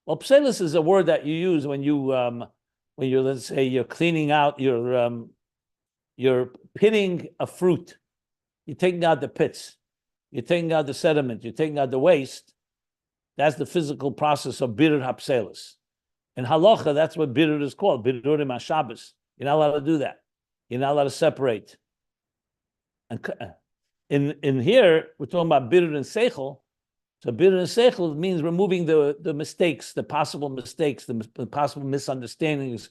Well, pselis is a word that you use when you're, let's say, you're cleaning out you're pitting a fruit. You're taking out the pits. You're taking out the sediment. You're taking out the waste. That's the physical process of birur hapselis. In halacha, that's what birur is called, birurim hashabbos. You're not allowed to do that. You're not allowed to separate. And in here, we're talking about birur and seichel. So birur and seichel means removing the mistakes, the possible mistakes, the possible misunderstandings,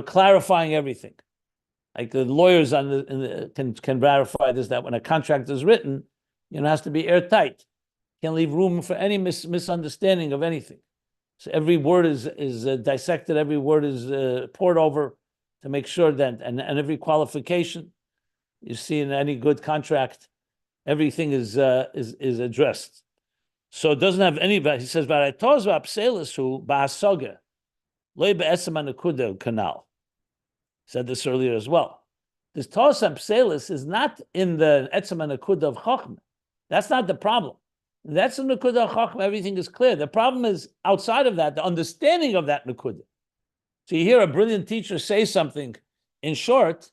clarifying everything. Like the lawyers can verify this, that when a contract is written, it has to be airtight. Can't leave room for any misunderstanding of anything. So every word is dissected, every word is poured over to make sure that, and every qualification you see in any good contract, everything is addressed. So it doesn't have any. He says, "V'raytos v'apselis ba'asoga loy be'esem hanakuda canal." Said this earlier as well. This tos apselis is not in the etzem hanakuda of chachma. That's not the problem. That's the Nakuda Chachma, everything is clear. The problem is outside of that, the understanding of that Nakuda. So you hear a brilliant teacher say something in short,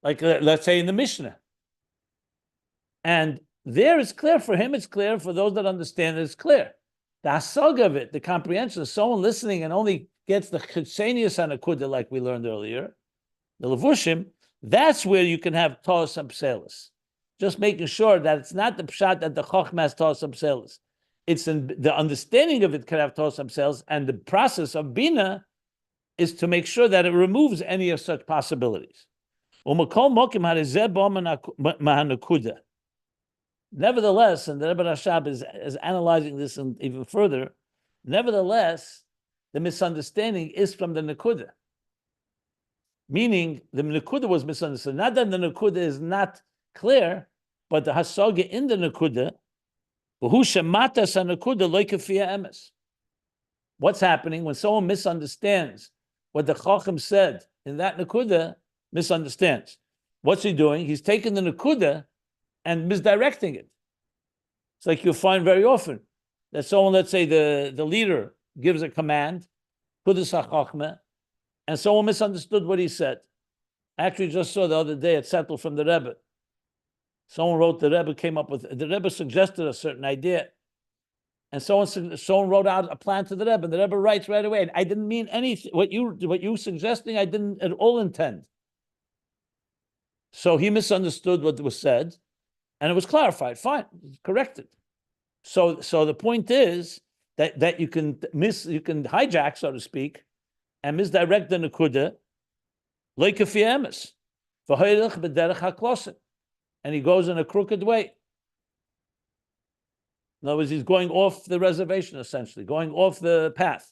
like let's say in the Mishnah. And there it's clear, for him it's clear, for those that understand it, it's clear. The hasag of it, the comprehension, someone listening and only gets the chitzenius and Nakuda like we learned earlier, the levushim, that's where you can have Toras Pselis. Just making sure that it's not the pshat that the Chochmah has Toras Pselis. It's in the understanding of it can have Toras Pselis, and the process of Bina is to make sure that it removes any of such possibilities. Nevertheless, and the Rebbe Rashab is analyzing this even further, nevertheless, the misunderstanding is from the Nakuda. Meaning, the Nakuda was misunderstood. Not that the Nakuda is not clear, but the Hasaga in the Nakuda, what's happening when someone misunderstands what the Chacham said in that Nakuda, misunderstands. What's he doing? He's taking the Nakuda and misdirecting it. It's like you'll find very often that someone, let's say the leader gives a command, Kudas HaChachma, and someone misunderstood what he said. I actually just saw the other day, it settled from the Rebbe. Someone wrote, the Rebbe came up with, the Rebbe suggested a certain idea, and someone wrote out a plan to the Rebbe, and the Rebbe writes right away, I didn't mean anything, what you suggesting, I didn't at all intend. So he misunderstood what was said, and it was clarified, fine, corrected. So the point is that you can hijack, so to speak, and misdirect the Nakuda, like a fiamis, and he goes in a crooked way. In other words, he's going off the reservation, essentially, going off the path.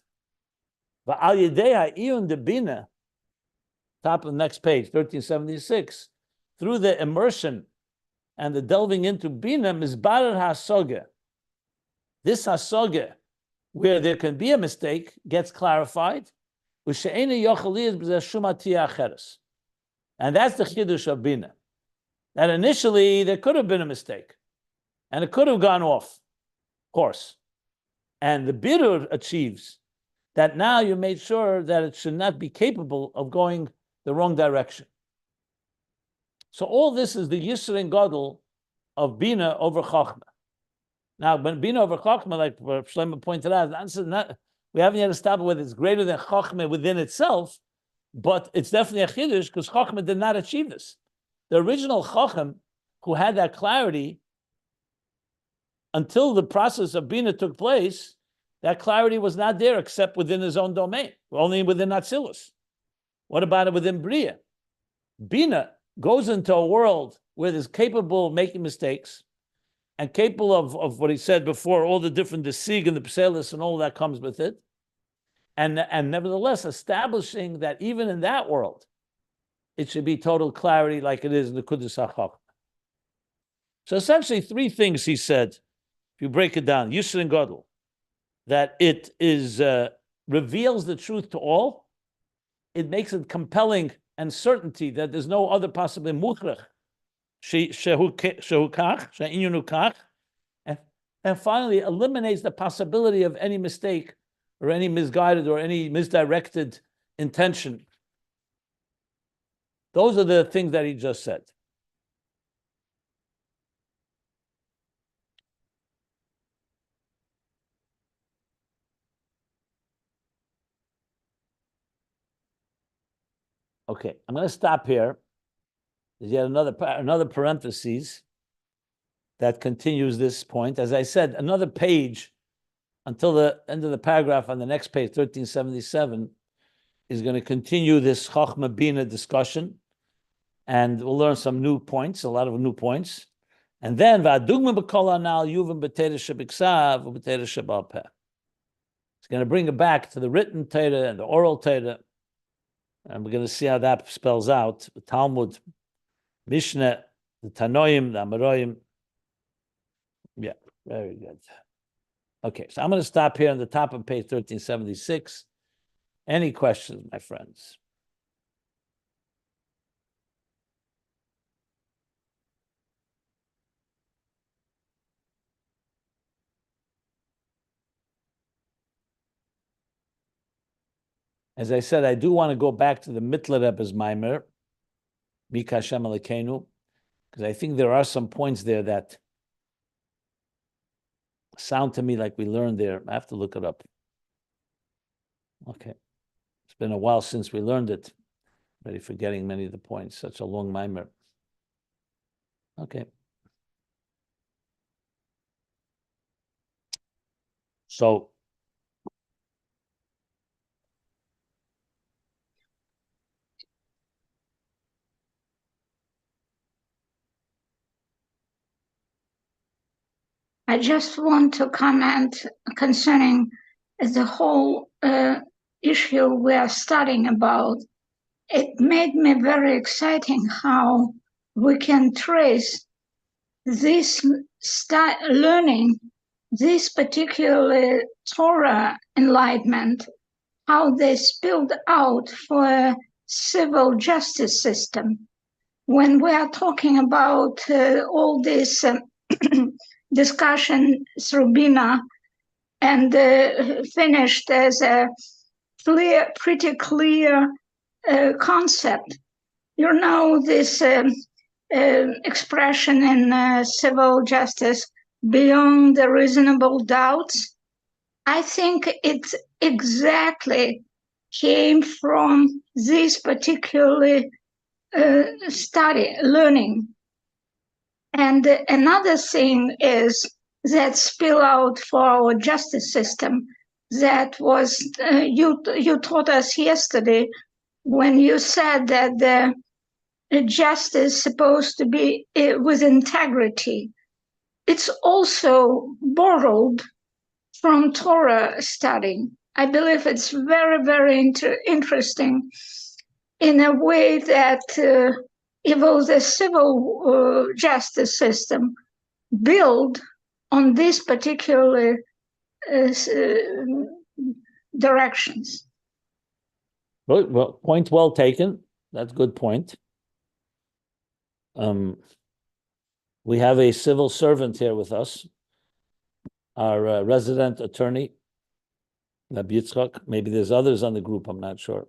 Al Yedeha, even the Bina, top of the next page, 1376, through the immersion and the delving into Bina, Mizbarer HaSoga. This HaSoga, where there can be a mistake, gets clarified. And that's the Chiddush of Bina. That initially there could have been a mistake, and it could have gone off course. And the Birur achieves that now you made sure that it should not be capable of going the wrong direction. So all this is the Yisrin Gadol of Bina over Chachma. Now, when Bina over Chachma, like Shlomo pointed out, we haven't yet established whether it's greater than Chachma within itself, but it's definitely a Chiddush because Chachma did not achieve this. The original Chacham, who had that clarity, until the process of Bina took place, that clarity was not there except within his own domain, only within Atzilus. What about it within Biy'a? Bina goes into a world where it's capable of making mistakes and capable of what he said before, all the different desig and the pselis and all that comes with it. And nevertheless, establishing that even in that world, it should be total clarity like it is in the Kudus HaChachma. So essentially three things he said, if you break it down, Yisrin Gadol, that it is reveals the truth to all, it makes it compelling and certainty that there's no other possibility, muchrach, and finally eliminates the possibility of any mistake or any misguided or any misdirected intention. Those are the things that he just said. Okay, I'm going to stop here. There's yet another parenthesis that continues this point. As I said, another page until the end of the paragraph on the next page, 1377, is going to continue this Chochma Bina discussion, and we'll learn some new points, a lot of new points. And then, V'adugma b'kol anal yuvim b'teira shebiksav u'b'teira shebal peh. It's going to bring it back to the written Torah and the oral Torah, and we're going to see how that spells out. The Talmud, Mishnah, the Tanoim, the Amoraim. Yeah, very good. Okay, so I'm going to stop here on the top of page 1376. Any questions, my friends? As I said, I do want to go back to the Mittler Rebbe's Maimer, Mika Hashem Elokeinu, because I think there are some points there that sound to me like we learned there. I have to look it up. Okay. It's been a while since we learned it. Already forgetting many of the points. Such a long Maimer. Okay. So, I just want to comment concerning the whole issue we are studying about. It made me very exciting how we can trace this learning, this particular Torah enlightenment, how they spilled out for a civil justice system. When we are talking about all this discussion through Bina and finished as a pretty clear concept. You know, this expression in civil justice, beyond the reasonable doubts, I think it exactly came from this particular learning. And another thing is that spill out for our justice system that was, you taught us yesterday when you said that the justice is supposed to be with integrity. It's also borrowed from Torah study. I believe it's very, very interesting in a way that even the civil justice system build on these particular directions. well, point well taken. That's a good point. We have a civil servant here with us, our resident attorney, Rabbi Yitzchak. Maybe there's others on the group, I'm not sure.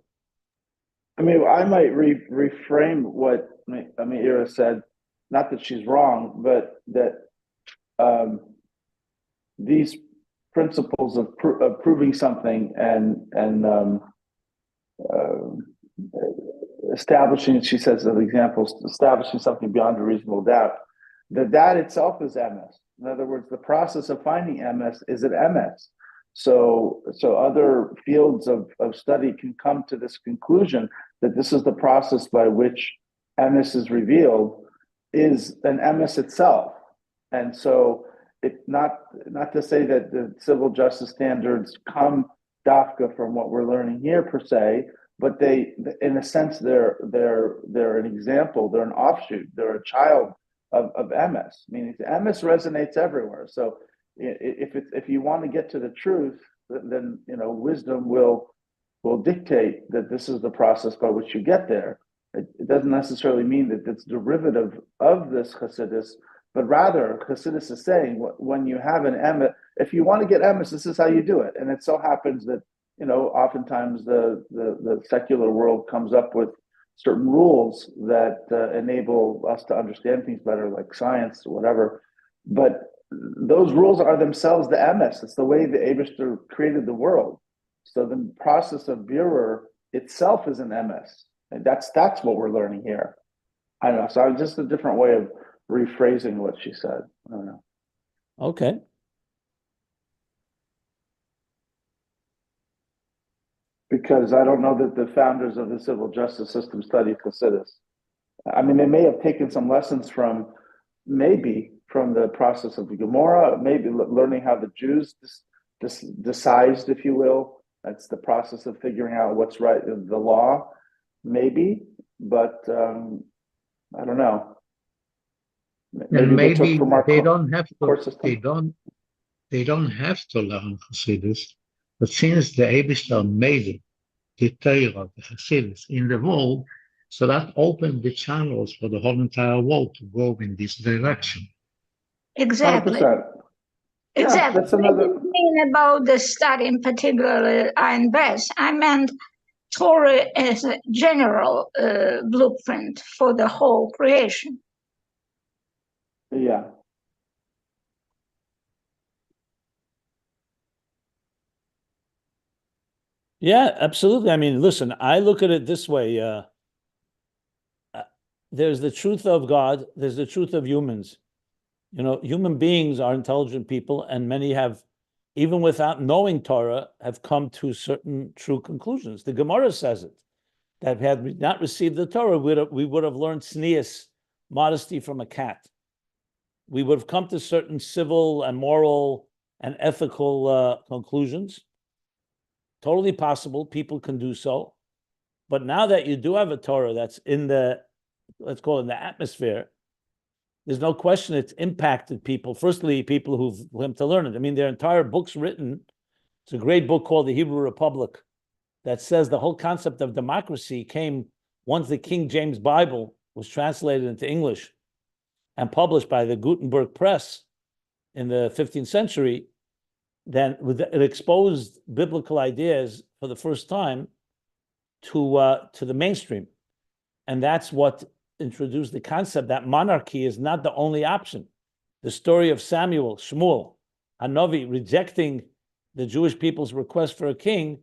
I mean, I might reframe what Ira said. Not that she's wrong, but that these principles of proving something and establishing, she says of examples, establishing something beyond a reasonable doubt, that itself is MS. In other words, the process of finding MS is an MS. So other fields of study can come to this conclusion that this is the process by which MS is revealed, is an MS itself. And so it's not to say that the civil justice standards come dafka from what we're learning here per se, but they, in a sense, they're an example, they're an offshoot, they're a child of MS. Meaning MS resonates everywhere. So if you want to get to the truth, then wisdom will dictate that this is the process by which you get there. It doesn't necessarily mean that it's derivative of this Chassidus, but rather Chassidus is saying when you have an emes, if you want to get emes, this is how you do it. And it so happens that oftentimes the secular world comes up with certain rules that enable us to understand things better, like science or whatever. But those rules are themselves the emes. It's the way the Eibishter created the world. So the process of Biy'a itself is an emes. And that's what we're learning here. I don't know. So just a different way of rephrasing what she said. I don't know. Okay. Because I don't know that the founders of the civil justice system studied Chassidus. I mean, they may have taken some lessons from the process of the Gemara, maybe learning how the Jews decised, if you will. That's the process of figuring out what's right in the law, maybe, but I don't know. Maybe they don't have to. They don't have to learn Chassidus, but since the Eibishter made it, the Torah, the Chassidus in the world, so that opened the channels for the whole entire world to go in this direction. Exactly. 100%. Exactly. That's another. I didn't mean about the study in particular, Ayin Beis. I meant Torah as a general blueprint for the whole creation. Yeah. Yeah, absolutely. I mean, listen, I look at it this way. There's the truth of God, there's the truth of humans. You know, human beings are intelligent people, and many have, even without knowing Torah, have come to certain true conclusions. The Gemara says it, that had we not received the Torah, we would have learned tznius, modesty, from a cat. We would have come to certain civil and moral and ethical conclusions. Totally possible, people can do so. But now that you do have a Torah that's in the, let's call it, in the atmosphere, there's no question it's impacted people. Firstly, people who've come to learn it. I mean, there are entire books written. It's a great book called The Hebrew Republic that says the whole concept of democracy came once the King James Bible was translated into English and published by the Gutenberg Press in the 15th century. Then it exposed biblical ideas for the first time to the mainstream. And that's what introduced the concept that monarchy is not the only option. The story of Samuel, Shmuel, Hanavi rejecting the Jewish people's request for a king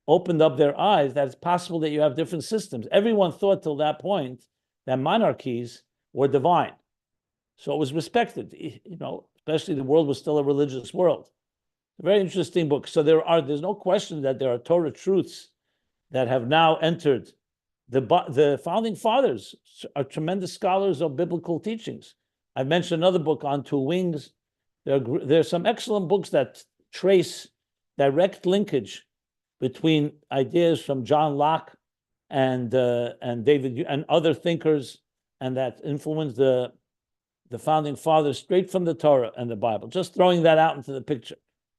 opened up their eyes that it's possible that you have different systems. Everyone thought till that point that monarchies were divine. So it was respected, you know, especially the world was still a religious world. A very interesting book. So there's no question that there are Torah truths that have now entered. The founding fathers are tremendous scholars of biblical teachings. I've mentioned another book, On Two Wings. There's some excellent books that trace direct linkage between ideas from John Locke and David and other thinkers, and that influenced the founding fathers straight from the Torah and the Bible. Just throwing that out into the picture.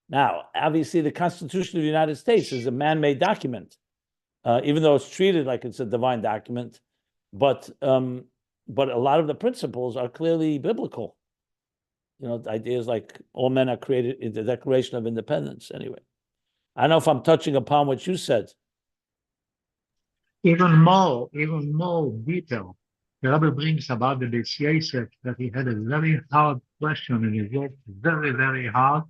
Now, obviously, the Constitution of the United States is a man-made document, even though it's treated like it's a divine document. But a lot of the principles are clearly biblical. You know, ideas like all men are created in the Declaration of Independence. Anyway, I don't know if I'm touching upon what you said. Even more detail. The Rabbi brings about the Biy'a that he had a very hard question and he worked very, very hard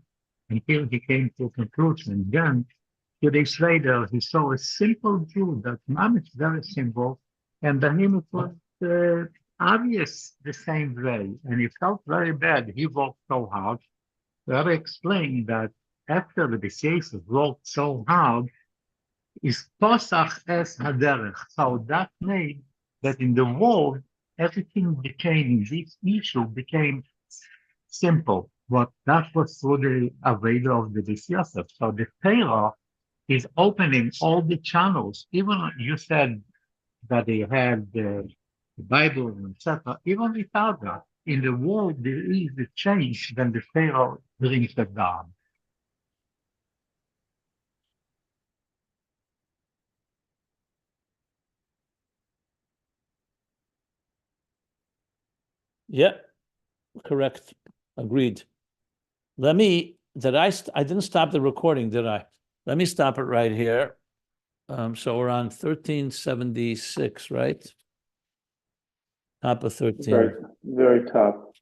until he came to a conclusion. Then, 2 days later, he saw a simple Jew that is very simple, and then it was obvious the same way, and he felt very bad. He worked so hard. The Rabbi explained that after the Biy'a worked so hard, is posach es haderech. So that made that in the world, everything became, this issue became simple. But that was through the avail of the Biy'a. So the Torah is opening all the channels. Even you said that they had the Bible, etc. Even without that, in the world there is the change, then the Torah brings that down. Yeah, correct. Agreed. I didn't stop the recording, did I? Let me stop it right here. So we're on 1376, right? Top of 13. Very, very top.